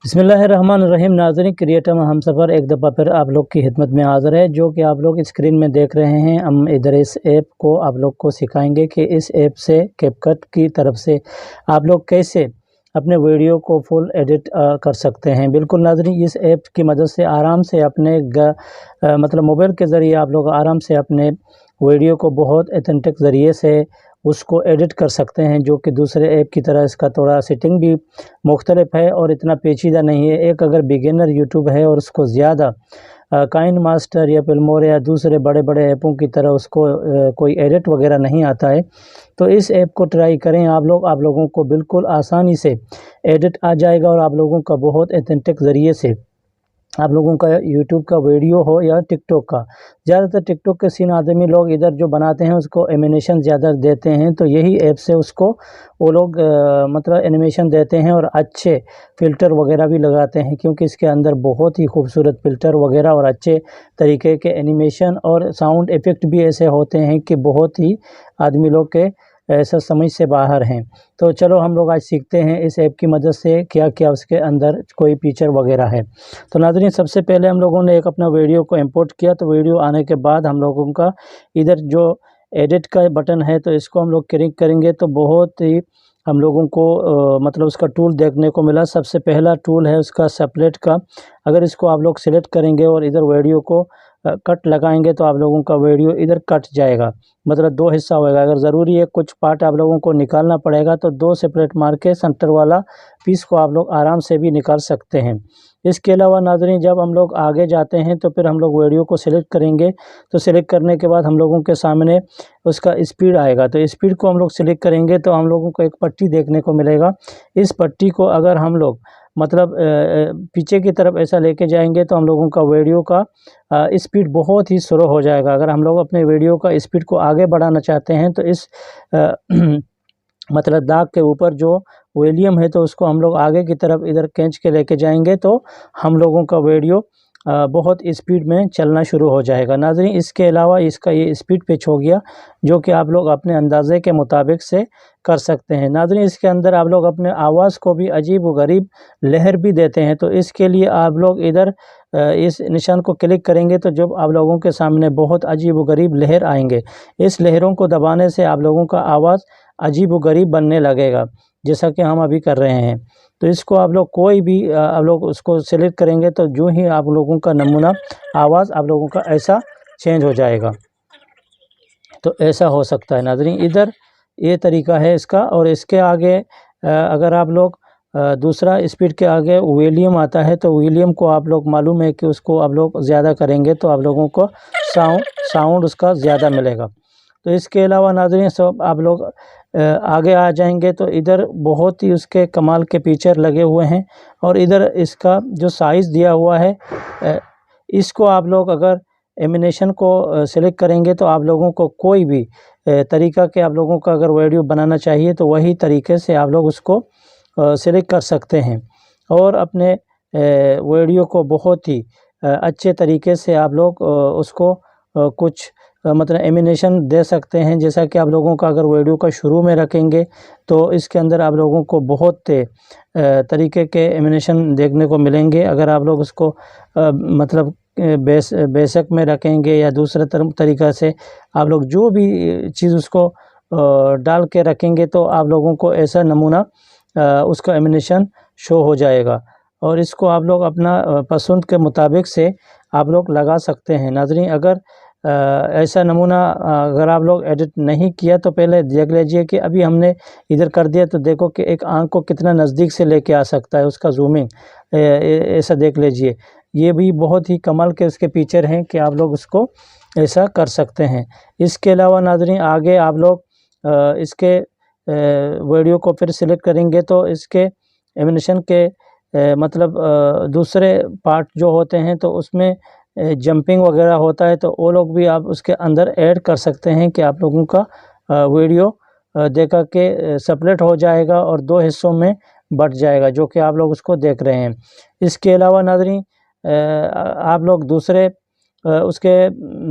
बिस्मिल्लाहिर्रहमानिर्रहीम। नाज़रीन, क्रिएटर में हम सफ़र एक दफ़ा फिर आप लोग की खिदमत में हाज़िर है। जो कि आप लोग स्क्रीन में देख रहे हैं, हम इधर इस ऐप को आप लोग को सिखाएंगे कि इस ऐप से कैपकट की तरफ से आप लोग कैसे अपने वीडियो को फुल एडिट कर सकते हैं। बिल्कुल नाज़रीन, इस ऐप की मदद से आराम से अपने मतलब मोबाइल के ज़रिए आप लोग आराम से अपने वीडियो को बहुत ऑथेंटिक ज़रिए से उसको एडिट कर सकते हैं, जो कि दूसरे ऐप की तरह इसका थोड़ा सेटिंग भी मुख्तलिफ है और इतना पेचीदा नहीं है। एक अगर बिगिनर यूट्यूब है और उसको ज़्यादा काइन मास्टर या फिल्मोर या दूसरे बड़े बड़े ऐपों की तरह उसको कोई एडिट वगैरह नहीं आता है, तो इस ऐप को ट्राई करें आप लोगों को बिल्कुल आसानी से एडिट आ जाएगा और आप लोगों का बहुत ऑथेंटिक ज़रिए से आप लोगों का यूट्यूब का वीडियो हो या टिकटॉक का। ज़्यादातर टिकटॉक के सीन आदमी लोग इधर जो बनाते हैं उसको एनिमेशन ज़्यादा देते हैं, तो यही ऐप से उसको वो लोग मतलब एनिमेशन देते हैं और अच्छे फ़िल्टर वगैरह भी लगाते हैं, क्योंकि इसके अंदर बहुत ही खूबसूरत फ़िल्टर वगैरह और अच्छे तरीके के एनिमेशन और साउंड इफ़ेक्ट भी ऐसे होते हैं कि बहुत ही आदमी लोग के ऐसा समझ से बाहर हैं। तो चलो हम लोग आज सीखते हैं इस ऐप की मदद से क्या क्या उसके अंदर कोई फीचर वगैरह है। तो नाज़रीन, सबसे पहले हम लोगों ने एक अपना वीडियो को इंपोर्ट किया, तो वीडियो आने के बाद हम लोगों का इधर जो एडिट का बटन है तो इसको हम लोग क्लिक करेंगे तो बहुत ही हम लोगों को मतलब उसका टूल देखने को मिला। सबसे पहला टूल है उसका सेपरेट का। अगर इसको आप लोग सिलेक्ट करेंगे और इधर वीडियो को कट लगाएंगे तो आप लोगों का वीडियो इधर कट जाएगा, मतलब दो हिस्सा होएगा। अगर ज़रूरी है कुछ पार्ट आप लोगों को निकालना पड़ेगा तो दो सेपरेट मार के सेंटर वाला पीस को आप लोग आराम से भी निकाल सकते हैं। इसके अलावा नाज़रीन, जब हम लोग आगे जाते हैं तो फिर हम लोग वीडियो को सिलेक्ट करेंगे, तो सिलेक्ट करने के बाद हम लोगों के सामने उसका स्पीड आएगा। तो स्पीड को हम लोग सिलेक्ट करेंगे तो हम लोगों को एक पट्टी देखने को मिलेगा। इस पट्टी को अगर हम लोग मतलब पीछे की तरफ ऐसा लेके जाएंगे तो हम लोगों का वीडियो का स्पीड बहुत ही स्लो हो जाएगा। अगर हम लोग अपने वीडियो का स्पीड को आगे बढ़ाना चाहते हैं तो इस मतलब दाग के ऊपर जो वॉल्यूम है तो उसको हम लोग आगे की तरफ इधर खींच के लेके जाएंगे तो हम लोगों का वीडियो बहुत स्पीड में चलना शुरू हो जाएगा। नाज़रीन, इसके अलावा इसका ये स्पीड पिच हो गया, जो कि आप लोग अपने अंदाज़े के मुताबिक से कर सकते हैं। नाज़रीन, इसके अंदर आप लोग अपने आवाज़ को भी अजीब व गरीब लहर भी देते हैं, तो इसके लिए आप लोग इधर इस निशान को क्लिक करेंगे तो जब आप लोगों के सामने बहुत अजीब व गरीब लहर आएंगे, इस लहरों को दबाने से आप लोगों का आवाज़ अजीब व गरीब बनने लगेगा, जैसा कि हम अभी कर रहे हैं। तो इसको आप लोग कोई भी आप लोग उसको सेलेक्ट करेंगे तो जो ही आप लोगों का नमूना आवाज़ आप लोगों का ऐसा चेंज हो जाएगा। तो ऐसा हो सकता है नाज़रीन, इधर ये तरीका है इसका। और इसके आगे अगर आप लोग दूसरा स्पीड के आगे वॉल्यूम आता है तो वॉल्यूम को आप लोग मालूम है कि उसको आप लोग ज़्यादा करेंगे तो आप लोगों को साउंड उसका ज़्यादा मिलेगा। तो इसके अलावा नाज़रीन, सब आप लोग आगे आ जाएंगे तो इधर बहुत ही उसके कमाल के फीचर लगे हुए हैं। और इधर इसका जो साइज़ दिया हुआ है, इसको आप लोग अगर एनिमेशन को सेलेक्ट करेंगे तो आप लोगों को कोई भी तरीका के आप लोगों का अगर वीडियो बनाना चाहिए तो वही तरीके से आप लोग उसको सेलेक्ट कर सकते हैं और अपने वीडियो को बहुत ही अच्छे तरीके से आप लोग उसको कुछ मतलब एनिमेशन दे सकते हैं। जैसा कि आप लोगों का अगर वीडियो का शुरू में रखेंगे तो इसके अंदर आप लोगों को बहुत तरीके के एनिमेशन देखने को मिलेंगे। अगर आप लोग उसको मतलब बेसिक में रखेंगे या दूसरे तरीक़ा से आप लोग जो भी चीज़ उसको डाल के रखेंगे तो आप लोगों को ऐसा नमूना उसका एनिमेशन शो हो जाएगा। और इसको आप लोग अपना पसंद के मुताबिक से आप लोग लगा सकते हैं। नाज़रीन, अगर ऐसा नमूना अगर आप लोग एडिट नहीं किया तो पहले देख लीजिए कि अभी हमने इधर कर दिया तो देखो कि एक आंख को कितना नज़दीक से लेके आ सकता है उसका जूमिंग, ऐसा देख लीजिए। ये भी बहुत ही कमाल के इसके फीचर हैं कि आप लोग उसको ऐसा कर सकते हैं। इसके अलावा नाज़रीन, आगे आप लोग इसके वीडियो को फिर सिलेक्ट करेंगे तो इसके एनिमेशन के मतलब दूसरे पार्ट जो होते हैं तो उसमें जंपिंग वगैरह होता है, तो वो लोग भी आप उसके अंदर ऐड कर सकते हैं कि आप लोगों का वीडियो देखा के सेपरेट हो जाएगा और दो हिस्सों में बट जाएगा, जो कि आप लोग उसको देख रहे हैं। इसके अलावा नाज़रीन, आप लोग दूसरे उसके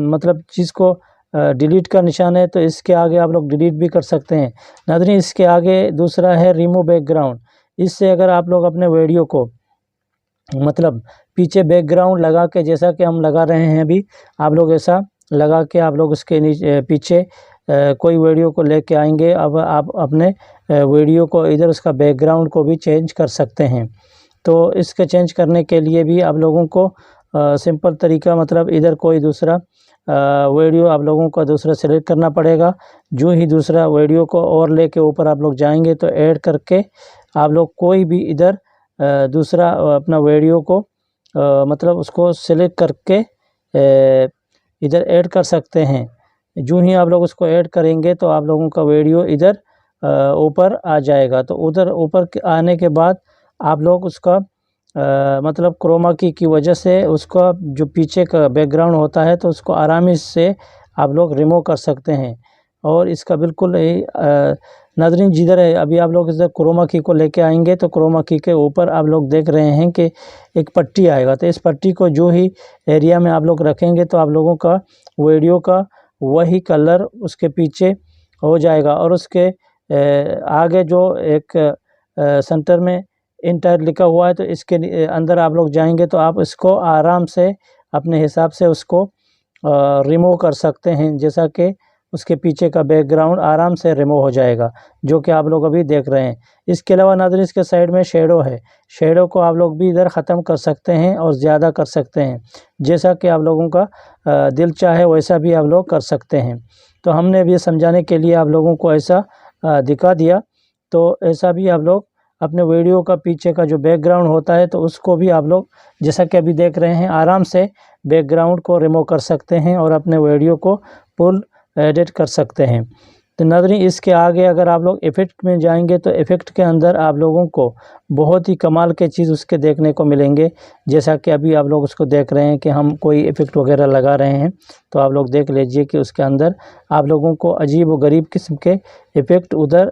मतलब चीज़ को डिलीट का निशान है तो इसके आगे आप लोग डिलीट भी कर सकते हैं। नाज़रीन, इसके आगे दूसरा है रिमूव बैकग्राउंड। इससे अगर आप लोग अपने वीडियो को मतलब पीछे बैकग्राउंड लगा के, जैसा कि हम लगा रहे हैं अभी, आप लोग ऐसा लगा के आप लोग उसके नीचे पीछे कोई वीडियो को लेके आएंगे। अब आप अपने वीडियो को इधर उसका बैकग्राउंड को भी चेंज कर सकते हैं। तो इसके चेंज करने के लिए भी आप लोगों को सिंपल तरीका, मतलब इधर कोई दूसरा वीडियो आप लोगों को दूसरा सेलेक्ट करना पड़ेगा। जो ही दूसरा वीडियो को और लेके ऊपर आप लोग जाएंगे तो ऐड करके आप लोग कोई भी इधर दूसरा अपना वीडियो को मतलब उसको सेलेक्ट करके इधर ऐड कर सकते हैं। जो ही आप लोग उसको ऐड करेंगे तो आप लोगों का वीडियो इधर ऊपर आ जाएगा। तो उधर ऊपर आने के बाद आप लोग उसका मतलब क्रोमा की वजह से उसका जो पीछे का बैकग्राउंड होता है तो उसको आरामी से आप लोग रिमूव कर सकते हैं। और इसका बिल्कुल नाज़रीन जिधर है अभी आप लोग इधर क्रोमा की को लेके आएंगे तो क्रोमा की के ऊपर आप लोग देख रहे हैं कि एक पट्टी आएगा। तो इस पट्टी को जो ही एरिया में आप लोग रखेंगे तो आप लोगों का वीडियो का वही कलर उसके पीछे हो जाएगा। और उसके आगे जो एक सेंटर में इंटर लिखा हुआ है तो इसके अंदर आप लोग जाएंगे तो आप इसको आराम से अपने हिसाब से उसको रिमूव कर सकते हैं, जैसा कि उसके पीछे का बैकग्राउंड आराम से रिमूव हो जाएगा, जो कि आप लोग अभी देख रहे हैं। इसके अलावा नाज़रीन इसके साइड में शेडो है, शेडो को आप लोग भी इधर ख़त्म कर सकते हैं और ज़्यादा कर सकते हैं, जैसा कि आप लोगों का दिल चाहे वैसा भी आप लोग कर सकते हैं। तो हमने अभी समझाने के लिए आप लोगों को ऐसा दिखा दिया। तो ऐसा भी आप लोग अपने वीडियो का पीछे का जो बैकग्राउंड होता है तो उसको भी आप लोग जैसा कि अभी देख रहे हैं आराम से बैकग्राउंड को रिमूव कर सकते हैं और अपने वीडियो को फुल एडिट कर सकते हैं। तो नाज़रीन इसके आगे अगर आप लोग इफ़ेक्ट में जाएंगे तो इफ़ेक्ट के अंदर आप लोगों को बहुत ही कमाल के चीज़ उसके देखने को मिलेंगे। जैसा कि अभी आप लोग उसको देख रहे हैं कि हम कोई इफ़ेक्ट वगैरह लगा रहे हैं तो आप लोग देख लीजिए कि उसके अंदर आप लोगों को अजीब व गरीब किस्म के इफ़ेक्ट उधर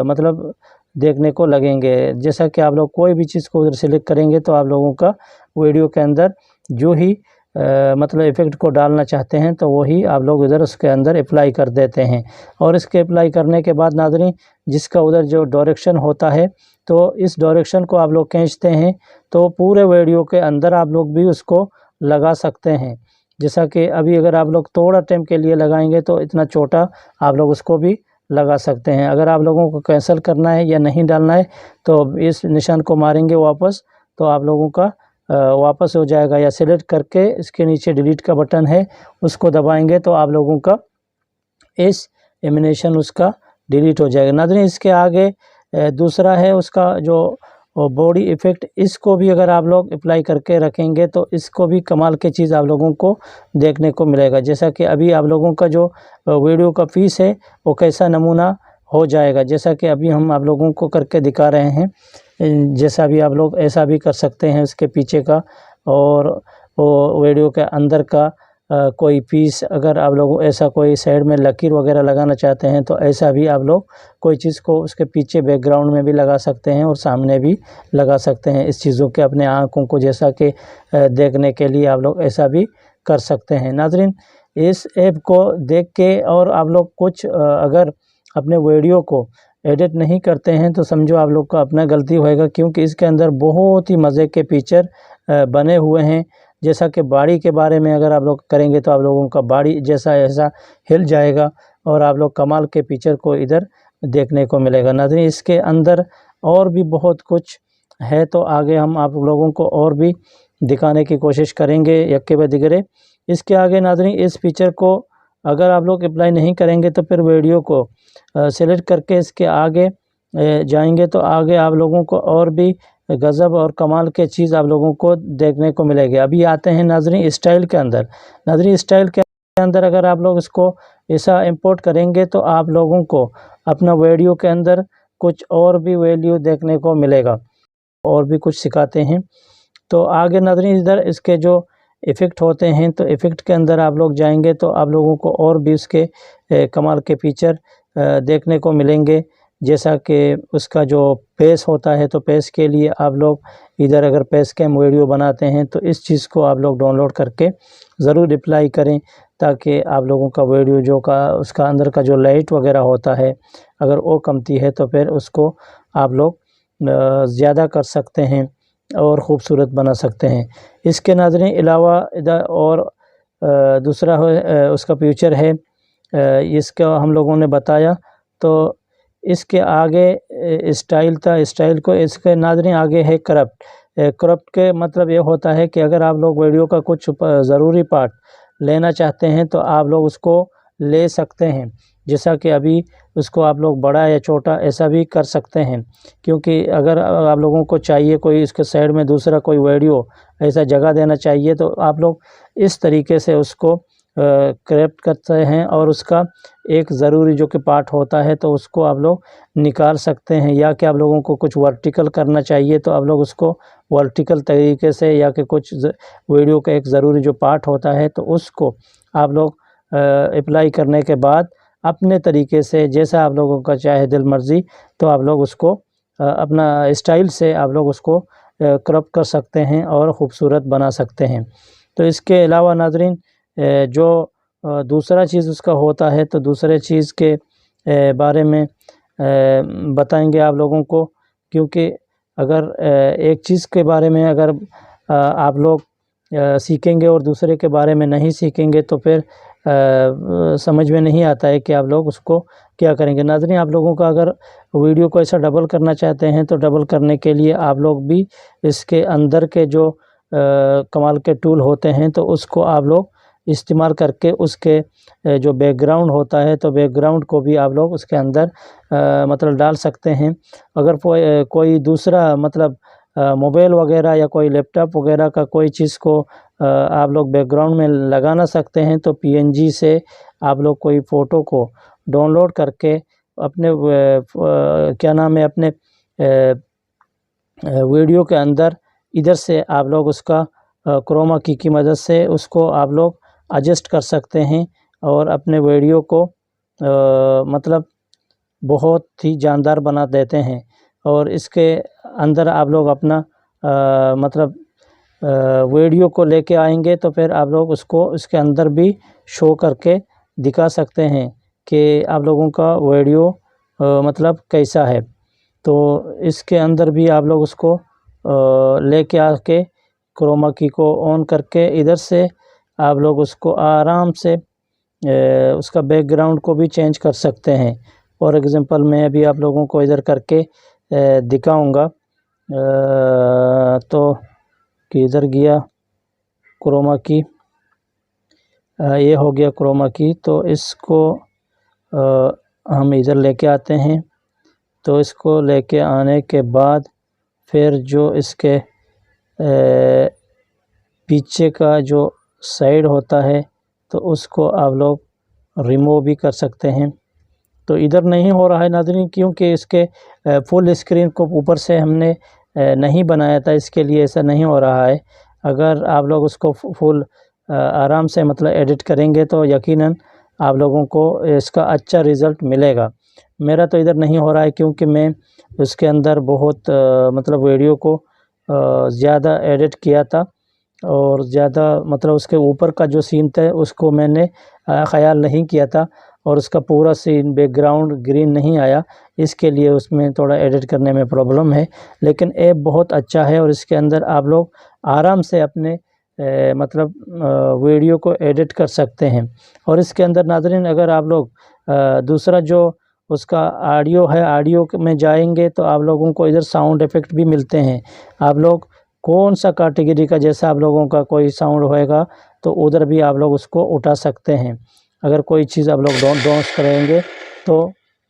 मतलब देखने को लगेंगे। जैसा कि आप लोग कोई भी चीज़ को उधर सेलेक्ट करेंगे तो आप लोगों का वीडियो के अंदर जो ही मतलब इफ़ेक्ट को डालना चाहते हैं तो वही आप लोग उधर उसके अंदर अप्लाई कर देते हैं। और इसके अप्लाई करने के बाद नाज़रीन जिसका उधर जो डायरेक्शन होता है तो इस डायरेक्शन को आप लोग खींचते हैं तो पूरे वीडियो के अंदर आप लोग भी उसको लगा सकते हैं। जैसा कि अभी अगर आप लोग थोड़ा टाइम के लिए लगाएंगे तो इतना छोटा आप लोग उसको भी लगा सकते हैं। अगर आप लोगों को कैंसिल करना है या नहीं डालना है तो इस निशान को मारेंगे वापस तो आप लोगों का वापस हो जाएगा, या सेलेक्ट करके इसके नीचे डिलीट का बटन है उसको दबाएंगे तो आप लोगों का इस एनिमेशन उसका डिलीट हो जाएगा। नाज़रीन इसके आगे दूसरा है उसका जो बॉडी इफ़ेक्ट, इसको भी अगर आप लोग अप्लाई करके रखेंगे तो इसको भी कमाल की चीज़ आप लोगों को देखने को मिलेगा। जैसा कि अभी आप लोगों का जो वीडियो का पीस है वो कैसा नमूना हो जाएगा, जैसा कि अभी हम आप लोगों को करके दिखा रहे हैं। जैसा भी आप लोग ऐसा भी कर सकते हैं उसके पीछे का, और वो वीडियो के अंदर का कोई पीस अगर आप लोग ऐसा कोई साइड में लकीर वगैरह लगाना चाहते हैं तो ऐसा भी आप लोग कोई चीज़ को उसके पीछे बैकग्राउंड में भी लगा सकते हैं और सामने भी लगा सकते हैं। इस चीज़ों के अपने आँखों को जैसा कि देखने के लिए आप लोग ऐसा भी कर सकते हैं। नाज़रीन इस ऐप को देख के और आप लोग कुछ अगर अपने वीडियो को एडिट नहीं करते हैं तो समझो आप लोग का अपना गलती होएगा, क्योंकि इसके अंदर बहुत ही मज़े के फीचर बने हुए हैं। जैसा कि बाड़ी के बारे में अगर आप लोग करेंगे तो आप लोगों का बाड़ी जैसा ऐसा हिल जाएगा और आप लोग कमाल के फीचर को इधर देखने को मिलेगा। नाज़रीन इसके अंदर और भी बहुत कुछ है तो आगे हम आप लोगों को और भी दिखाने की कोशिश करेंगे यक्के ब दिगरे। इसके आगे नाज़रीन इस फीचर को अगर आप लोग अप्लाई नहीं करेंगे तो फिर वीडियो को सेलेक्ट करके इसके आगे जाएंगे तो आगे आप लोगों को और भी गज़ब और कमाल के चीज़ आप लोगों को देखने को मिलेगी। अभी आते हैं नाज़रीन स्टाइल के अंदर। नाज़रीन स्टाइल के अंदर अगर आप लोग इसको ऐसा इंपोर्ट करेंगे तो आप लोगों को अपना वीडियो के अंदर कुछ और भी वैल्यू देखने को मिलेगा और भी कुछ सिखाते हैं। तो आगे नाज़रीन इधर इसके जो इफ़ेक्ट होते हैं तो इफ़ेक्ट के अंदर आप लोग जाएंगे तो आप लोगों को और भी उसके कमाल के फीचर देखने को मिलेंगे। जैसा कि उसका जो पेस होता है तो पेस के लिए आप लोग इधर अगर पेस कैम वीडियो बनाते हैं तो इस चीज़ को आप लोग डाउनलोड करके ज़रूर अप्लाई करें, ताकि आप लोगों का वीडियो जो का उसका अंदर का जो लाइट वगैरह होता है अगर वो कमती है तो फिर उसको आप लोग ज़्यादा कर सकते हैं। اور خوبصورت بنا سکتے ہیں۔ اس کے ناظرین علاوہ اور دوسرا اس کا فیچر ہے، اس کا ہم لوگوں نے بتایا۔ تو اس کے آگے اسٹائل تھا، اسٹائل کو اس کے ناظرین آگے ہے کرپٹ کے مطلب یہ ہوتا ہے کہ اگر آپ لوگ ویڈیو کا کچھ ضروری پارٹ لینا چاہتے ہیں تو آپ لوگ اس کو لے سکتے ہیں، جیسا کہ ابھی اس کو آپ لوگ بڑا یا چھوٹا ایسا بھی کر سکتے ہیں، کیونکہ اگر آپ لوگوں کو چاہیے کوئی اس کے سائڈ میں دوسرا کوئی ویڈیو ایسا جگہ دینا چاہیے تو آپ لوگ اس طریقے سے اس کو کرپٹ کرتے ہیں، اور اس کا ایک ضروری جو کہ پارٹ ہوتا ہے تو اس کو آپ لوگ نکال سکتے ہیں، یا کہ آپ لوگوں کو کچھ ورٹیکل کرنا چاہیے تو آپ لوگ اس کو ورٹیکل طریقے سے، یا کہ کچھ ویڈیو کا ایک ضروری جو پارٹ ہوتا ہے تو اس کو آپ لوگ اپلائی کرنے کے بعد اپنے طریقے سے جیسا آپ لوگوں کا چاہے دل مرضی تو آپ لوگ اس کو اپنا اسٹائل سے آپ لوگ اس کو کرپ کر سکتے ہیں اور خوبصورت بنا سکتے ہیں۔ تو اس کے علاوہ ناظرین جو دوسرا چیز اس کا ہوتا ہے تو دوسرے چیز کے بارے میں بتائیں گے آپ لوگوں کو، کیونکہ اگر ایک چیز کے بارے میں اگر آپ لوگ سیکھیں گے اور دوسرے کے بارے میں نہیں سیکھیں گے تو پھر سمجھ میں نہیں آتا ہے کہ آپ لوگ اس کو کیا کریں گے۔ ناظرین آپ لوگوں کا اگر ویڈیو کو ایسا ڈبل کرنا چاہتے ہیں تو ڈبل کرنے کے لیے آپ لوگ بھی اس کے اندر کے جو کمال کے ٹول ہوتے ہیں تو اس کو آپ لوگ استعمال کر کے اس کے جو بیک گراؤنڈ ہوتا ہے تو بیک گراؤنڈ کو بھی آپ لوگ اس کے اندر مطلب ڈال سکتے ہیں۔ اگر کوئی دوسرا مطلب موبائل وغیرہ یا کوئی لیپ ٹاپ وغیرہ کا کوئی چیز کو آپ لوگ بیک گراؤنڈ میں لگا نہ سکتے ہیں تو PNG سے آپ لوگ کوئی فوٹو کو ڈاؤن لوڈ کر کے اپنے کیا نام ہے اپنے ویڈیو کے اندر ادھر سے آپ لوگ اس کا کروما کی مدد سے اس کو آپ لوگ ایڈجسٹ کر سکتے ہیں اور اپنے ویڈیو کو مطلب بہت ہی جاندار بنا دیتے ہیں۔ اور اس کے اندر آپ لوگ اپنا مطلب ویڈیو کو لے کے آئیں گے تو پھر آپ لوگ اس کو اس کے اندر بھی شو کر کے دکھا سکتے ہیں کہ آپ لوگوں کا ویڈیو مطلب کیسا ہے۔ تو اس کے اندر بھی آپ لوگ اس کو لے کے آ کے کروما کی کو آن کر کے ادھر سے آپ لوگ اس کو آرام سے اس کا بیک گراؤنڈ کو بھی چینج کر سکتے ہیں۔ فار ایگزامپل میں ابھی آپ لوگوں کو ادھر کر کے دکھاؤں گا، تو کہ ادھر گیا کروما کی، یہ ہو گیا کروما کی، تو اس کو ہم ادھر لے کے آتے ہیں۔ تو اس کو لے کے آنے کے بعد پھر جو اس کے پیچھے کا جو سائیڈ ہوتا ہے تو اس کو آپ لوگ ریموو بھی کر سکتے ہیں۔ تو ادھر نہیں ہو رہا ہے ناظرین کیونکہ اس کے فل اسکرین کو اوپر سے ہم نے نہیں بنایا تھا، اس کے لیے ایسا نہیں ہو رہا ہے۔ اگر آپ لوگ اس کو فل آرام سے مطلب ایڈٹ کریں گے تو یقیناً آپ لوگوں کو اس کا اچھا رزلٹ ملے گا۔ میرا تو ادھر نہیں ہو رہا ہے کیونکہ میں اس کے اندر بہت مطلب ویڈیو کو زیادہ ایڈٹ کیا تھا اور زیادہ مطلب اس کے اوپر کا جو سین تھا اس کو میں نے خیال نہیں کیا تھا اور اس کا پورا سین بیک گراؤنڈ گرین نہیں آیا، اس کے لیے اس میں تھوڑا ایڈٹ کرنے میں پرابلم ہے۔ لیکن ایپ بہت اچھا ہے اور اس کے اندر آپ لوگ آرام سے اپنے مطلب ویڈیو کو ایڈٹ کر سکتے ہیں۔ اور اس کے اندر ناظرین اگر آپ لوگ دوسرا جو اس کا آڈیو ہے، آڈیو میں جائیں گے تو آپ لوگوں کو ادھر ساؤنڈ ایفیکٹ بھی ملتے ہیں۔ آپ لوگ کون سا کیٹیگری کا جیسا آپ لوگوں کا کوئی ساؤنڈ ہوئے گا تو ادھر بھی آپ لوگ اس کو اٹھا سکتے ہیں۔ اگر کوئی چیز آپ لوگ ڈانس کریں گے تو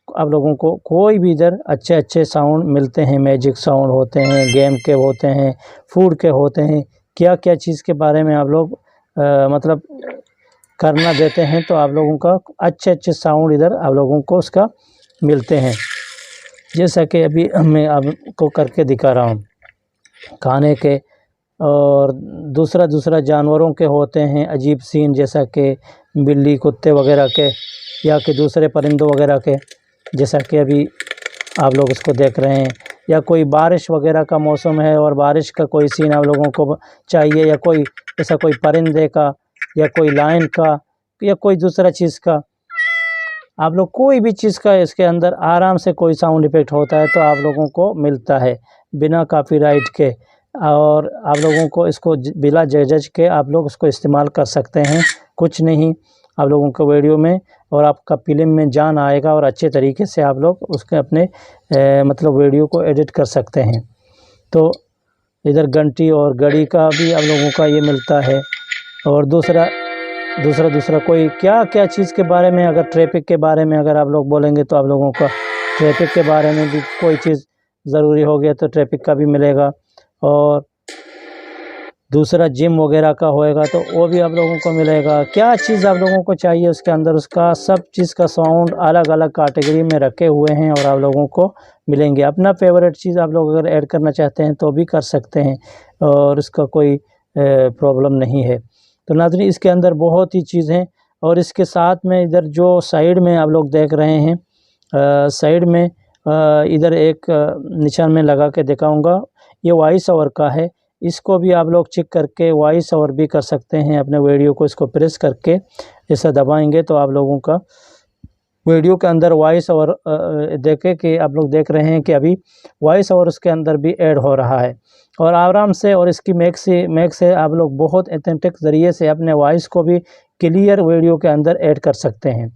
آپ لوگوں کو کوئی بھی ادھر اچھے اچھے ساؤنڈ ملتے ہیں، میوزک ساؤنڈ ہوتے ہیں، گیم کے ہوتے ہیں، فوڈ کے ہوتے ہیں، کیا کیا چیز کے بارے میں آپ لوگ مطلب کرنا دیتے ہیں تو آپ لوگوں کا اچھے اچھے ساؤنڈ ادھر آپ لوگوں کو اس کا ملتے ہیں، جیسا کہ ابھی میں آپ کو کر کے دکھا رہا ہوں کھانے کے۔ اور دوسرا جانوروں کے ہوتے ہیں عجیب سین، جیسا کہ بلی کتے وغیرہ کے یا کہ دوسرے پرندوں وغیرہ کے، جیسا کہ ابھی آپ لوگ اس کو دیکھ رہے ہیں، یا کوئی بارش وغیرہ کا موسم ہے اور بارش کا کوئی سین آپ لوگوں کو چاہیے، یا کوئی ایسا کوئی پرندے کا یا کوئی لائن کا یا کوئی دوسرا چیز کا، آپ لوگ کوئی بھی چیز کا اس کے اندر آرام سے کوئی ساؤنڈ ایفیکٹ ہوتا ہے تو آپ لوگوں کو ملتا ہے بنا کاپی رائٹ کے۔ और आप लोगों को इसको बिला झिझक के आप लोग उसको इस्तेमाल कर सकते हैं। कुछ नहीं आप लोगों को वीडियो में और आपका फिल्म में जान आएगा और अच्छे तरीके से आप लोग उसके अपने मतलब वीडियो को एडिट कर सकते हैं। तो इधर घंटी और घड़ी का भी आप लोगों का ये मिलता है। और दूसरा कोई क्या चीज़ के बारे में, अगर ट्रैफिक के बारे में अगर आप लोग बोलेंगे तो आप लोगों का ट्रैफिक के बारे में भी कोई चीज़ ज़रूरी हो गया तो ट्रैफिक का भी मिलेगा। और दूसरा जिम वगैरह का होएगा तो वो भी आप लोगों को मिलेगा। क्या चीज़ आप लोगों को चाहिए उसके अंदर, उसका सब चीज़ का साउंड अलग अलग कैटेगरी में रखे हुए हैं और आप लोगों को मिलेंगे। अपना फेवरेट चीज़ आप लोग अगर ऐड करना चाहते हैं तो भी कर सकते हैं और इसका कोई प्रॉब्लम नहीं है। तो नाज़रीन इसके अंदर बहुत ही चीज़ हैं। और इसके साथ में इधर जो साइड में आप लोग देख रहे हैं, साइड में इधर एक निशान में लगा के दिखाऊंगा, ये वॉइस ओवर का है। इसको भी आप लोग चेक करके वॉइस ओवर भी कर सकते हैं अपने वीडियो को। इसको प्रेस करके ऐसा दबाएंगे तो आप लोगों का वीडियो के अंदर वॉइस ओवर देखे कि आप लोग देख रहे हैं कि अभी वॉइस ओवर उसके अंदर भी ऐड हो रहा है। और आराम से और इसकी मैक से आप लोग बहुत ऑथेंटिक ज़रिए से अपने वॉइस को भी क्लियर वीडियो के अंदर ऐड कर सकते हैं।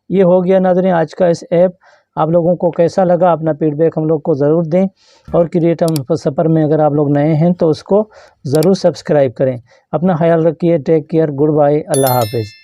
ये हो गया नाज़रीन आज का इस ऐप। आप लोगों को कैसा लगा अपना फीडबैक हम लोग को ज़रूर दें। और क्रिएटिव सफ़र में अगर आप लोग नए हैं तो उसको ज़रूर सब्सक्राइब करें। अपना ख्याल रखिए। Take care. Goodbye. अल्लाह हाफिज़।